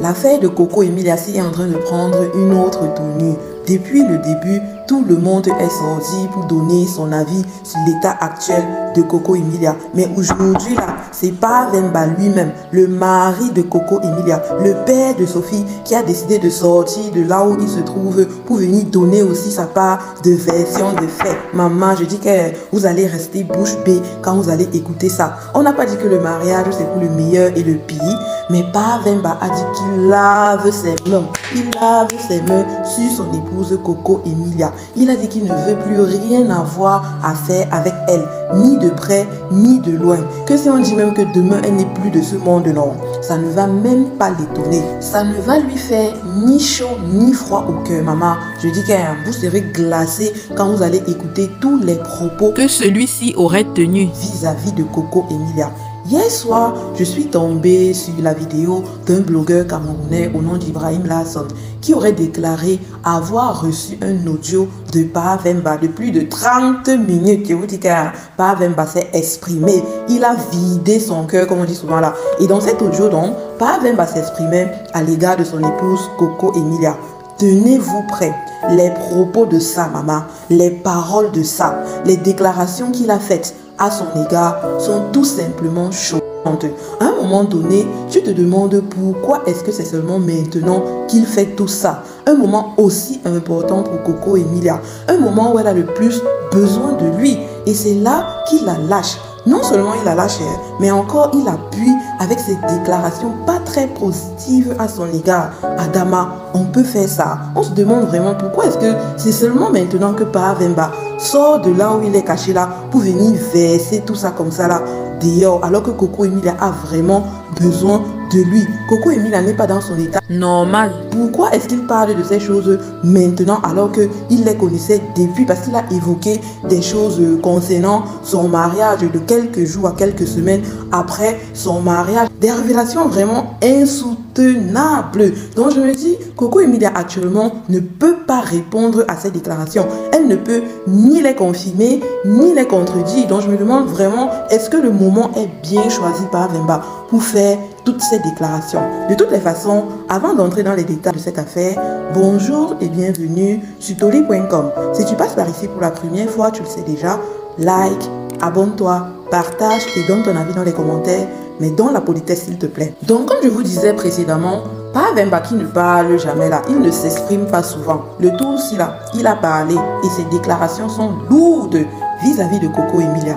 L'affaire de Coco Emilia est en train de prendre une autre tournure. Depuis le début, tout le monde est sorti pour donner son avis sur l'état actuel de Coco Emilia. Mais aujourd'hui, là, c'est pas Vemba lui-même, le mari de Coco Emilia, le père de Sophie, qui a décidé de sortir de là où il se trouve pour venir donner aussi sa part de version de fait. Maman, je dis que vous allez rester bouche bée quand vous allez écouter ça. On n'a pas dit que le mariage, c'est pour le meilleur et le pire, mais pas Vemba a dit qu'il lave ses mains. Il lave ses mains sur son épouse Coco Emilia. Il a dit qu'il ne veut plus rien avoir à faire avec elle, ni de près, ni de loin. Que si on dit même que demain, elle n'est plus de ce monde, non, ça ne va même pas l'étonner. Ça ne va lui faire ni chaud, ni froid au cœur, maman. Je dis que vous serez glacé quand vous allez écouter tous les propos que celui-ci aurait tenus vis-à-vis de Coco Emilia. Hier soir, je suis tombée sur la vidéo d'un blogueur camerounais au nom d'Ibrahim Lasson qui aurait déclaré avoir reçu un audio de Pa Vemba de plus de 30 minutes. Je vous dis que Pa Vemba s'est exprimé. Il a vidé son cœur, comme on dit souvent là. Et dans cet audio, donc, Pa Vemba s'exprimait à l'égard de son épouse Coco Emilia. Tenez-vous prêts. Les propos de sa maman, les paroles de ça, les déclarations qu'il a faites à son égard sont tout simplement choquantes. À un moment donné, tu te demandes pourquoi est-ce que c'est seulement maintenant qu'il fait tout ça. Un moment aussi important pour Coco Emilia. Un moment où elle a le plus besoin de lui. Et c'est là qu'il la lâche. Non seulement il la lâche, mais encore il appuie avec ses déclarations pas très positives à son égard. Adama, on peut faire ça. On se demande vraiment pourquoi est-ce que c'est seulement maintenant que Pa Vemba sort de là où il est caché là pour venir verser tout ça comme ça là dehors, alors que Coco Emilia a vraiment besoin de lui. Coco Emilia n'est pas dans son état normal. Pourquoi est-ce qu'il parle de ces choses maintenant alors qu'il les connaissait depuis? Parce qu'il a évoqué des choses concernant son mariage de quelques jours à quelques semaines après son mariage. Des révélations vraiment insoutenables. Donc je me dis, Coco Emilia actuellement ne peut pas répondre à ces déclarations. Elle ne peut ni les confirmer, ni les contredire. Donc je me demande vraiment, est-ce que le moment est bien choisi par Vemba pour faire toutes ces déclarations? De toutes les façons, avant d'entrer dans les détails de cette affaire, bonjour et bienvenue sur Toli.com. Si tu passes par ici pour la première fois, tu le sais déjà, like, abonne-toi, partage et donne ton avis dans les commentaires, mais dans la politesse s'il te plaît. Donc comme je vous disais précédemment, Pa Vemba qui ne parle jamais là, il ne s'exprime pas souvent. Le tout aussi là, il a parlé et ses déclarations sont lourdes vis-à-vis de Coco Emilia.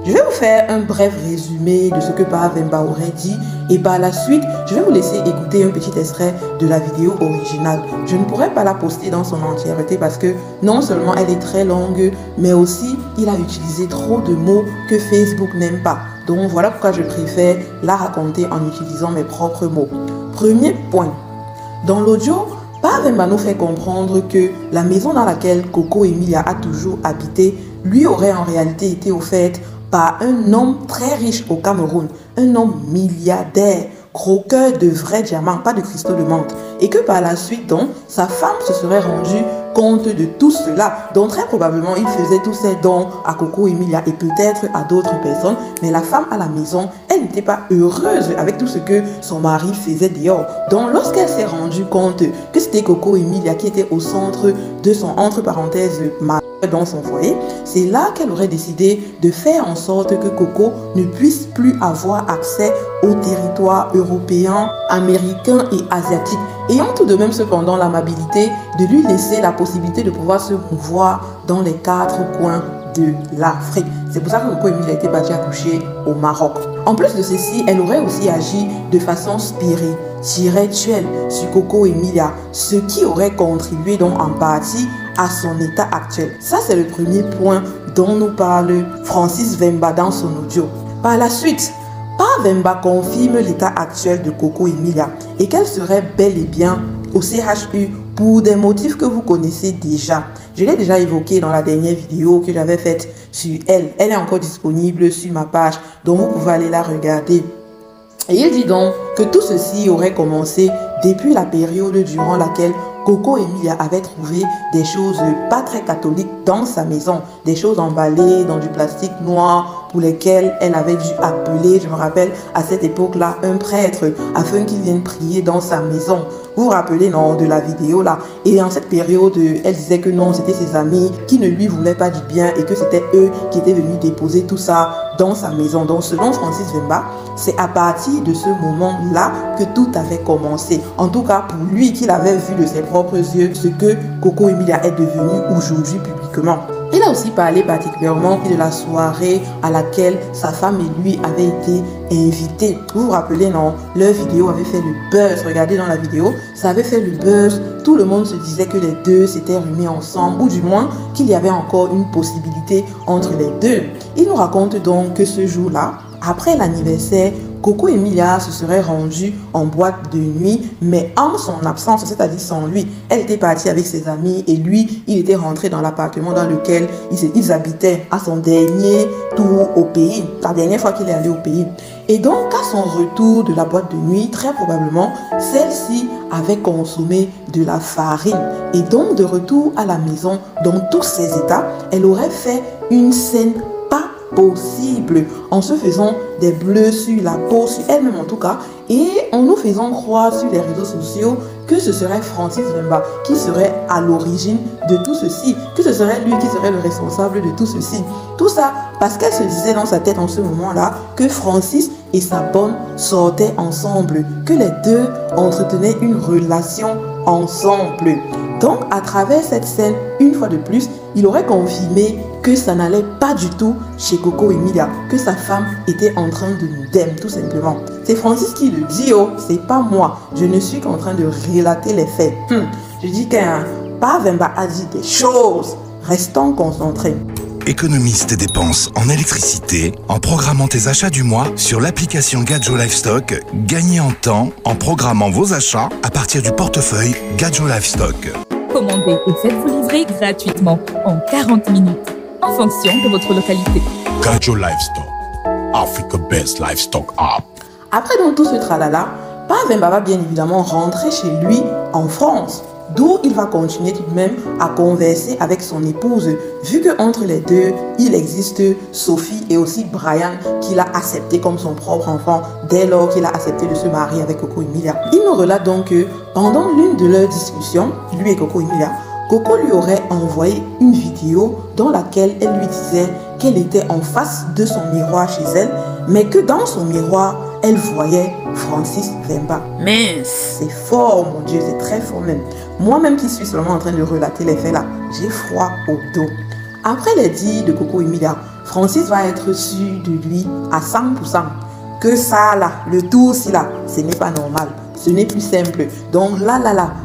Je vais vous faire un bref résumé de ce que Pa Vemba aurait dit et par la suite, je vais vous laisser écouter un petit extrait de la vidéo originale. Je ne pourrais pas la poster dans son entièreté parce que non seulement elle est très longue, mais aussi il a utilisé trop de mots que Facebook n'aime pas. Donc voilà pourquoi je préfère la raconter en utilisant mes propres mots. Premier point, dans l'audio, Pa Vemba nous fait comprendre que la maison dans laquelle Coco Emilia a toujours habité lui aurait en réalité été offerte par un homme très riche au Cameroun, un homme milliardaire, croqueur de vrais diamants, pas de cristaux de menthe. Et que par la suite, donc, sa femme se serait rendue compte de tout cela. Donc très probablement, il faisait tous ces dons à Coco Emilia et peut-être à d'autres personnes. Mais la femme à la maison, elle n'était pas heureuse avec tout ce que son mari faisait dehors. Donc lorsqu'elle s'est rendue compte que c'était Coco Emilia qui était au centre de son, entre parenthèses, dans son foyer, c'est là qu'elle aurait décidé de faire en sorte que Coco ne puisse plus avoir accès au territoire européen, américain et asiatique, ayant tout de même cependant l'amabilité de lui laisser la possibilité de pouvoir se mouvoir dans les 4 coins de l'Afrique. C'est pour ça que Coco Emilia a été partie accoucher au Maroc. En plus de ceci, elle aurait aussi agi de façon spirituelle sur Coco Emilia, ce qui aurait contribué donc en partie à son état actuel. Ça, c'est le premier point dont nous parle Francis Vemba dans son audio. Par la suite, Pa Vemba confirme l'état actuel de Coco Emilia et qu'elle serait bel et bien au CHU pour des motifs que vous connaissez déjà. Je l'ai déjà évoqué dans la dernière vidéo que j'avais faite sur elle. Elle est encore disponible sur ma page, donc vous pouvez aller la regarder. Et il dit donc que tout ceci aurait commencé depuis la période durant laquelle Coco Emilia avait trouvé des choses pas très catholiques dans sa maison. Des choses emballées dans du plastique noir pour lesquelles elle avait dû appeler, je me rappelle, à cette époque-là, un prêtre afin qu'il vienne prier dans sa maison. Vous vous rappelez, non, de la vidéo là? Et en cette période, elle disait que non, c'était ses amis qui ne lui voulaient pas du bien et que c'était eux qui étaient venus déposer tout ça dans sa maison. Donc, selon Francis Vemba, c'est à partir de ce moment-là que tout avait commencé. En tout cas, pour lui, qu'il avait vu de ses propres yeux ce que Coco Emilia est devenue aujourd'hui publiquement. Il a aussi parlé particulièrement de la soirée à laquelle sa femme et lui avaient été invités. Vous vous rappelez, non? Leur vidéo avait fait le buzz. Regardez dans la vidéo, ça avait fait le buzz. Tout le monde se disait que les deux s'étaient remis ensemble, ou du moins qu'il y avait encore une possibilité entre les deux. Il nous raconte donc que ce jour-là, après l'anniversaire, Coco Emilia se serait rendue en boîte de nuit, mais en son absence, c'est-à-dire sans lui. Elle était partie avec ses amis et lui, il était rentré dans l'appartement dans lequel ils habitaient à son dernier tour au pays, la dernière fois qu'il est allé au pays. Et donc, à son retour de la boîte de nuit, très probablement, celle-ci avait consommé de la farine. Et donc, de retour à la maison, dans tous ses états, elle aurait fait une scène possible en se faisant des bleus sur la peau, sur elle-même en tout cas, et en nous faisant croire sur les réseaux sociaux que ce serait Francis Vemba qui serait à l'origine de tout ceci, que ce serait lui qui serait le responsable de tout ceci. Tout ça parce qu'elle se disait dans sa tête en ce moment-là que Francis et sa bonne sortaient ensemble, que les deux entretenaient une relation ensemble. Donc, à travers cette scène, une fois de plus, il aurait confirmé que ça n'allait pas du tout chez Coco Emilia, que sa femme était en train de nous dème, tout simplement. C'est Francis qui le dit, oh, c'est pas moi. Je ne suis qu'en train de relater les faits. Je dis qu'un pas Vemba a dit des choses. Restons concentrés. Économise tes dépenses en électricité en programmant tes achats du mois sur l'application Gadjo Livestock. Gagnez en temps en programmant vos achats à partir du portefeuille Gadjo Livestock. Commandez et faites-vous livrer gratuitement en 40 minutes en fonction de votre localité. Gadjo Livestock, Africa Best Livestock App. Après donc tout ce tralala, Pa Vemba va bien évidemment rentrer chez lui en France, d'où il va continuer tout de même à converser avec son épouse, vu qu'entre les deux, il existe Sophie et aussi Brian qu'il a accepté comme son propre enfant dès lors qu'il a accepté de se marier avec Coco Emilia. Il nous relate donc que pendant l'une de leurs discussions, lui et Coco Emilia, Coco lui aurait envoyé une vidéo dans laquelle elle lui disait qu'elle était en face de son miroir chez elle, mais que dans son miroir, elle voyait Francis Vemba. Mince. C'est fort, mon Dieu, c'est très fort même. Moi-même qui suis seulement en train de relater les faits là, j'ai froid au dos. Après les dires de Coco Emilia, Francis va être sûr de lui à 100%. Que ça là, le tout aussi là, ce n'est pas normal. Ce n'est plus simple. Donc là,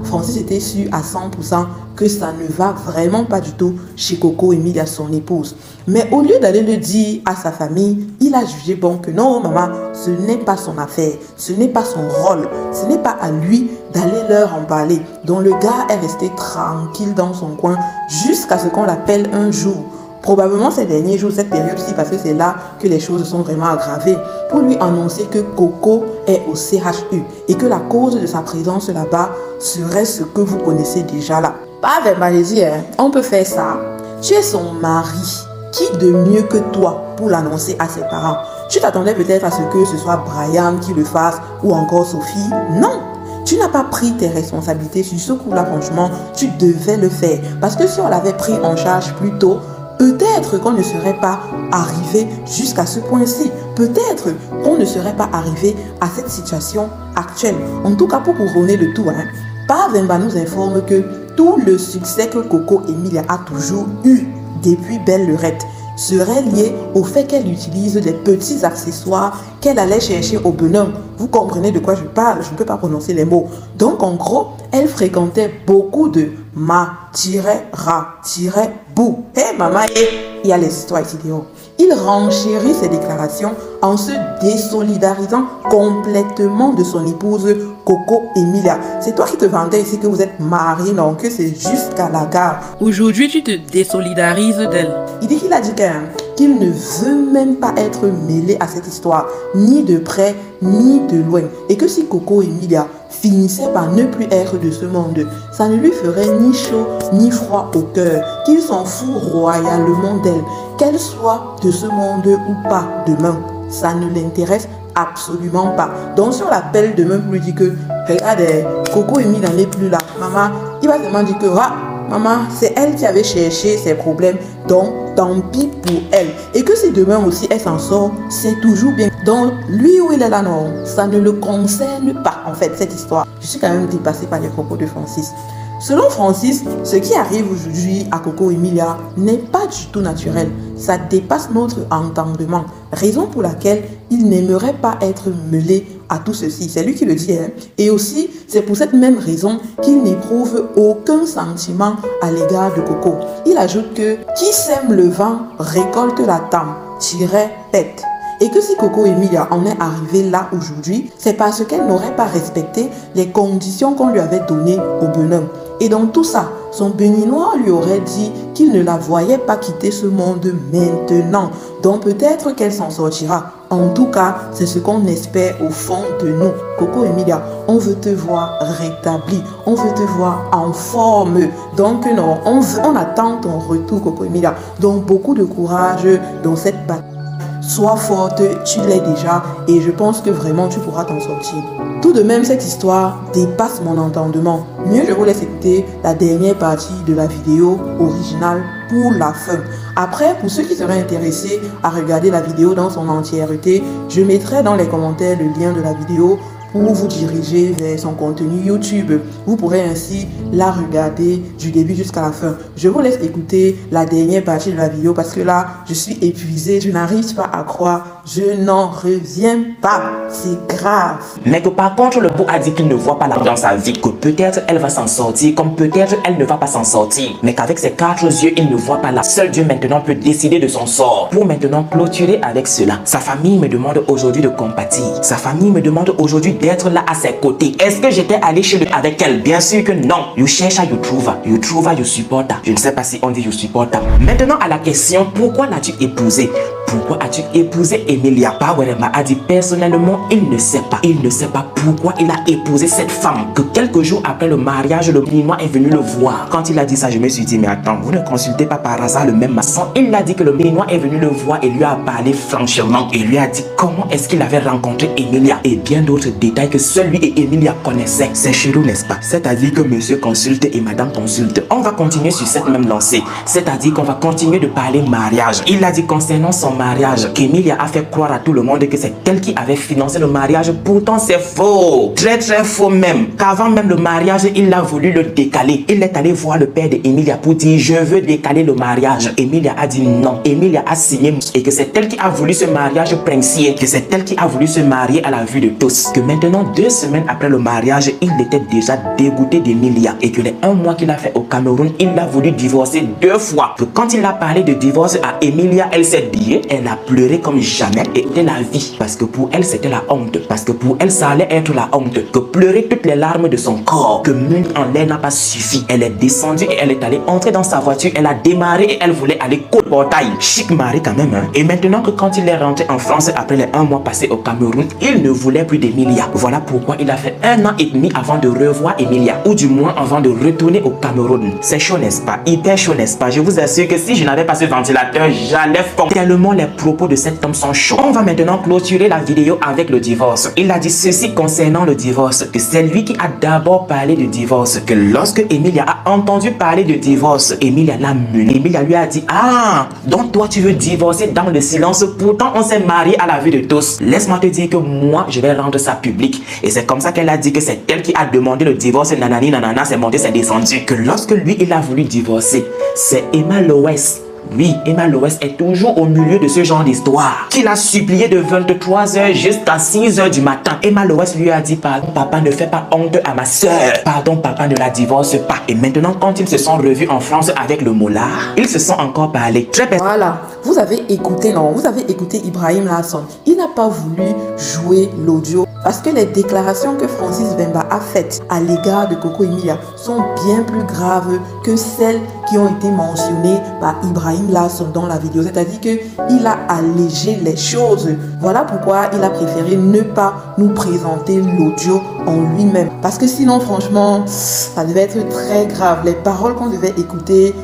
Francis était sûr à 100% que ça ne va vraiment pas du tout chez Coco Emilia, son épouse. Mais au lieu d'aller le dire à sa famille, il a jugé bon que non, maman, ce n'est pas son affaire, ce n'est pas son rôle, ce n'est pas à lui d'aller leur en parler. Donc le gars est resté tranquille dans son coin jusqu'à ce qu'on l'appelle un jour. Probablement ces derniers jours, cette période-ci, parce que c'est là que les choses sont vraiment aggravées, pour lui annoncer que Coco est au CHU et que la cause de sa présence là-bas serait ce que vous connaissez déjà là. Pas avec Malaisie, on peut faire ça. Tu es son mari. Qui de mieux que toi pour l'annoncer à ses parents? Tu t'attendais peut-être à ce que ce soit Brian qui le fasse ou encore Sophie? Non! Tu n'as pas pris tes responsabilités sur ce coup-là, franchement, tu devais le faire. Parce que si on l'avait pris en charge plus tôt, peut-être qu'on ne serait pas arrivé jusqu'à ce point-ci. Peut-être qu'on ne serait pas arrivé à cette situation actuelle. En tout cas, pour couronner le tout, Pa Vemba nous informe que tout le succès que Coco Emilia a toujours eu depuis Belle Lurette serait lié au fait qu'elle utilise des petits accessoires qu'elle allait chercher au Benin. Vous comprenez de quoi je parle? Je ne peux pas prononcer les mots. Donc en gros, elle fréquentait beaucoup de ma-ra-bou. Hé maman, il y a les histoires ici dehors. Il renchérit ses déclarations en se désolidarisant complètement de son épouse Coco Emilia. C'est toi qui te vantais ici que vous êtes mariés, non, que c'est jusqu'à la gare. Aujourd'hui, tu te désolidarises d'elle. Il dit qu'il a dit que qu'il ne veut même pas être mêlé à cette histoire, ni de près, ni de loin. Et que si Coco Emilia finissait par ne plus être de ce monde, ça ne lui ferait ni chaud ni froid au cœur, qu'il s'en fout royalement d'elle, qu'elle soit de ce monde ou pas demain. Ça ne l'intéresse absolument pas. Donc si on l'appelle demain pour lui dire que regarde, Coco Emilia n'est plus là, maman, il va seulement dire que maman, c'est elle qui avait cherché ses problèmes, donc tant pis pour elle. Et que si demain aussi elle s'en sort, c'est toujours bien. Donc lui où il est là, non, ça ne le concerne pas en fait cette histoire. Je suis quand même dépassée par les propos de Francis. Selon Francis, ce qui arrive aujourd'hui à Coco Emilia n'est pas du tout naturel. Ça dépasse notre entendement. Raison pour laquelle il n'aimerait pas être mêlé à tout ceci. C'est lui qui le dit. Et aussi, c'est pour cette même raison qu'il n'éprouve aucun sentiment à l'égard de Coco. Il ajoute que qui sème le vent récolte la tame, pète. Et que si Coco Emilia en est arrivée là aujourd'hui, c'est parce qu'elle n'aurait pas respecté les conditions qu'on lui avait données au bonhomme. Et dans tout ça, son béninois lui aurait dit qu'il ne la voyait pas quitter ce monde maintenant. Donc peut-être qu'elle s'en sortira. En tout cas, c'est ce qu'on espère au fond de nous. Coco Emilia, on veut te voir rétabli. On veut te voir en forme. Donc non, on attend ton retour, Coco Emilia. Donc beaucoup de courage dans cette bataille. Sois forte, tu l'es déjà et je pense que vraiment tu pourras t'en sortir. Tout de même, cette histoire dépasse mon entendement. Mieux, je vous laisse écouter la dernière partie de la vidéo originale pour la fin. Après, pour ceux qui seraient intéressés à regarder la vidéo dans son entièreté, je mettrai dans les commentaires le lien de la vidéo pour vous diriger vers son contenu YouTube. Vous pourrez ainsi la regarder du début jusqu'à la fin. Je vous laisse écouter la dernière partie de la vidéo parce que là, je suis épuisée. Je n'arrive pas à croire. Je n'en reviens pas. C'est grave. Mais que par contre, le beau a dit qu'il ne voit pas la dans sa vie. Que peut-être elle va s'en sortir, comme peut-être elle ne va pas s'en sortir. Mais qu'avec ses 4 yeux, il ne voit pas là. Seul Dieu maintenant peut décider de son sort. Pour maintenant clôturer avec cela. Sa famille me demande aujourd'hui de compatir. Sa famille me demande aujourd'hui d'être là à ses côtés. Est-ce que j'étais allé chez lui avec elle? Bien sûr que non. You cherche à you trouve. You trouve à you support. Je ne sais pas si on dit you support. Maintenant à la question, pourquoi l'as-tu épousé? Pourquoi as-tu épousé Emilia? Powerema a dit personnellement, il ne sait pas. Il ne sait pas pourquoi il a épousé cette femme. Que quelques jours après le mariage, le béninois est venu le voir. Quand il a dit ça, je me suis dit, mais attends, vous ne consultez pas par hasard le même maçon? Il a dit que le béninois est venu le voir et lui a parlé franchement. Et lui a dit comment est-ce qu'il avait rencontré Emilia et bien d'autres détails que seul lui et Emilia connaissaient. C'est chelou, n'est-ce pas? C'est-à-dire que monsieur consulte et madame consulte. On va continuer sur cette même lancée. C'est-à-dire qu'on va continuer de parler mariage. Il a dit concernant son mariage qu'Emilia a fait croire à tout le monde que c'est elle qui avait financé le mariage. Pourtant c'est faux, très très faux même. Qu'avant même le mariage, il a voulu le décaler. Il est allé voir le père d'Emilia pour dire je veux décaler le mariage. Emilia a dit non. Emilia a signé et que c'est elle qui a voulu ce mariage princier, que c'est elle qui a voulu se marier à la vue de tous. Que maintenant 2 semaines après le mariage, il était déjà dégoûté d'Emilia et que les 1 mois qu'il a fait au Cameroun, il a voulu divorcer 2 fois. Que quand il a parlé de divorce à Emilia, elle s'est dit, elle a pleuré comme jamais et c'était la vie. Parce que pour elle, c'était la honte. Parce que pour elle, ça allait être la honte. Que pleurer toutes les larmes de son corps. Que mine en l'air n'a pas suffi. Elle est descendue et elle est allée entrer dans sa voiture. Elle a démarré et elle voulait aller côte portail. Chic mari quand même. Hein? Et maintenant que quand il est rentré en France après les 1 mois passés au Cameroun, il ne voulait plus d'Emilia. Voilà pourquoi il a fait 1 an et demi avant de revoir Emilia. Ou du moins avant de retourner au Cameroun. C'est chaud, n'est-ce pas? Hyper chaud, n'est-ce pas? Je vous assure que si je n'avais pas ce ventilateur, j'allais fondre. Tellement les propos de cet homme sont chauds. On va maintenant clôturer la vidéo avec le divorce. Il a dit ceci concernant le divorce, que c'est lui qui a d'abord parlé de divorce, que lorsque Emilia a entendu parler de divorce, Emilia l'a mené. Emilia lui a dit, ah, donc toi tu veux divorcer dans le silence, pourtant on s'est marié à la vue de tous. Laisse-moi te dire que moi je vais rendre ça public. Et c'est comme ça qu'elle a dit que c'est elle qui a demandé le divorce, nanani nanana, c'est monté, c'est descendu. Que lorsque lui il a voulu divorcer, c'est Emma Loès. Oui, Emma Loès est toujours au milieu de ce genre d'histoire. Qu'il a supplié de 23h jusqu'à 6h du matin. Emma Loès lui a dit, pardon papa, ne fais pas honte à ma soeur. Pardon papa, ne la divorce pas. Et maintenant quand ils se sont revus en France avec le molar, ils se sont encore parlé. Voilà, vous avez écouté, non? Vous avez écouté Ibrahim Lasson. Il n'a pas voulu jouer l'audio Parce que les déclarations que Francis Wemba a faites à l'égard de Coco Emilia sont bien plus graves que celles qui ont été mentionnées par Ibrahim Lasson dans la vidéo. C'est-à-dire qu'il a allégé les choses. Voilà pourquoi il a préféré ne pas nous présenter l'audio en lui-même. Parce que sinon, franchement, ça devait être très grave. Les paroles qu'on devait écouter,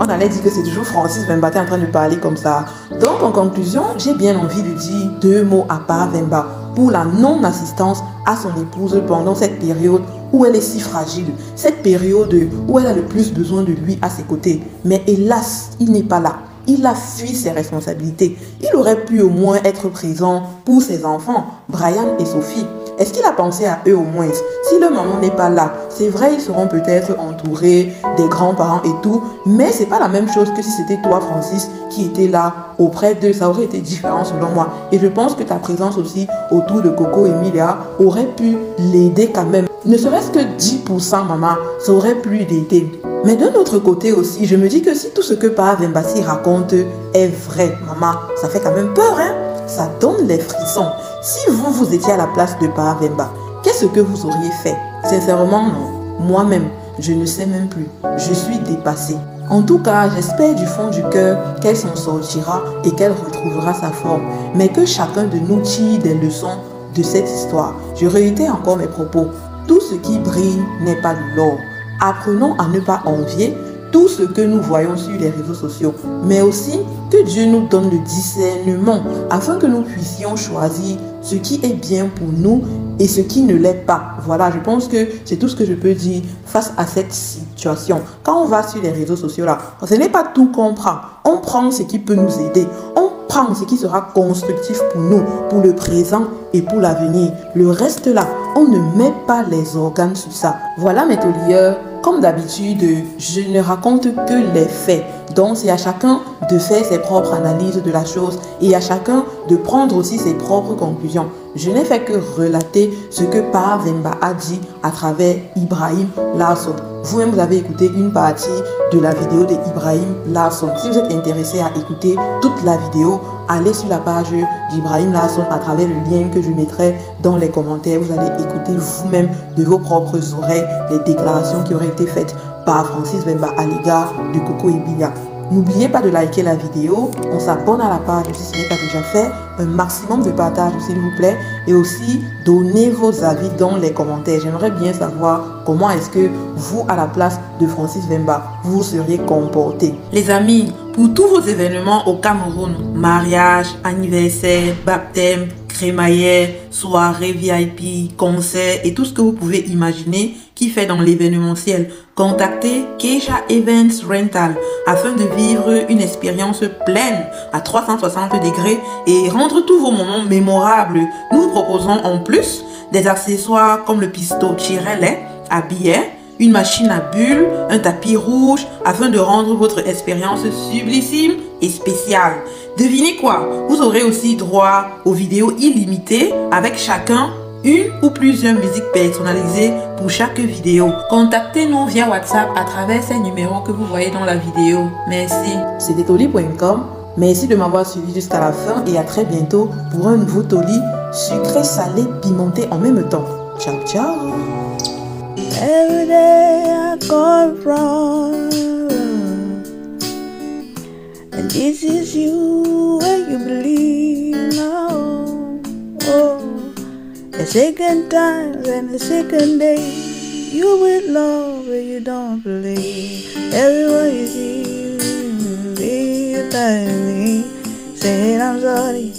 on allait dire que c'est toujours Francis Wemba qui est en train de parler comme ça. Donc, en conclusion, j'ai bien envie de dire 2 mots à part Wemba pour la non-assistance à son épouse pendant cette période où elle est si fragile, cette période où elle a le plus besoin de lui à ses côtés. Mais hélas, il n'est pas là. Il a fui ses responsabilités. Il aurait pu au moins être présent pour ses enfants, Brian et Sophie. Est-ce qu'il a pensé à eux au moins? Si le maman n'est pas là, c'est vrai, ils seront peut-être entourés des grands-parents et tout, mais c'est pas la même chose que si c'était toi, Francis, qui était là auprès d'eux. Ça aurait été différent selon moi. Et je pense que ta présence aussi autour de Coco Emilia aurait pu l'aider quand même. Ne serait-ce que 10%, maman, ça aurait pu l'aider. Mais d'un autre côté aussi, je me dis que si tout ce que Pa Wembasi raconte est vrai, maman, ça fait quand même peur, hein? Ça donne les frissons. Si vous étiez à la place de Pa Wemba, qu'est-ce que vous auriez fait? Sincèrement, non. Moi-même, je ne sais même plus. Je suis dépassée. En tout cas, j'espère du fond du cœur qu'elle s'en sortira et qu'elle retrouvera sa forme. Mais que chacun de nous tire des leçons de cette histoire. Je réitère encore mes propos. Tout ce qui brille n'est pas de l'or. Apprenons à ne pas envier tout ce que nous voyons sur les réseaux sociaux, mais aussi que Dieu nous donne le discernement afin que nous puissions choisir ce qui est bien pour nous et ce qui ne l'est pas. Voilà, je pense que c'est tout ce que je peux dire face à cette situation. Quand on va sur les réseaux sociaux là, ce n'est pas tout qu'on prend. On prend ce qui peut nous aider. On prend ce qui sera constructif pour nous, pour le présent et pour l'avenir. Le reste là, on ne met pas les organes sur ça. Voilà mes taulieurs. Comme d'habitude, je ne raconte que les faits. Donc, c'est à chacun de faire ses propres analyses de la chose et à chacun de prendre aussi ses propres conclusions. Je n'ai fait que relater ce que Pa Wemba a dit à travers Ibrahim Lasson. Vous-même, vous avez écouté une partie de la vidéo d'Ibrahim Lasson. Si vous êtes intéressé à écouter toute la vidéo, allez sur la page d'Ibrahim Lasson à travers le lien que je mettrai dans les commentaires. Vous allez écouter vous-même de vos propres oreilles les déclarations qui auraient été faites par Francis Wemba à l'égard de Coco Emilia. N'oubliez pas de liker la vidéo, on s'abonne à la page si ce n'est pas déjà fait, un maximum de partage s'il vous plaît, et aussi donnez vos avis dans les commentaires. J'aimerais bien savoir comment est-ce que vous, à la place de Francis Wemba, vous seriez comporté. Les amis, pour tous vos événements au Cameroun, mariage, anniversaire, baptême, crémaillère, soirée VIP, concert et tout ce que vous pouvez imaginer qui fait dans l'événementiel, contactez Keisha Events Rental afin de vivre une expérience pleine à 360 degrés et rendre tous vos moments mémorables. Nous vous proposons en plus des accessoires comme le pistolet à billets, une machine à bulles, un tapis rouge afin de rendre votre expérience sublissime et spéciale. Devinez quoi? Vous aurez aussi droit aux vidéos illimitées avec chacun une ou plusieurs musiques personnalisées pour chaque vidéo. Contactez-nous via WhatsApp à travers ces numéros que vous voyez dans la vidéo. Merci. C'était Toli.com. Merci de m'avoir suivi jusqu'à la fin et à très bientôt pour un nouveau Toli sucré, salé, pimenté en même temps. Ciao, ciao. Every day I confront, and this is you when you believe now. Oh, the second time and the second day, you with love but you don't believe. Everyone you see, be you telling me, saying I'm sorry.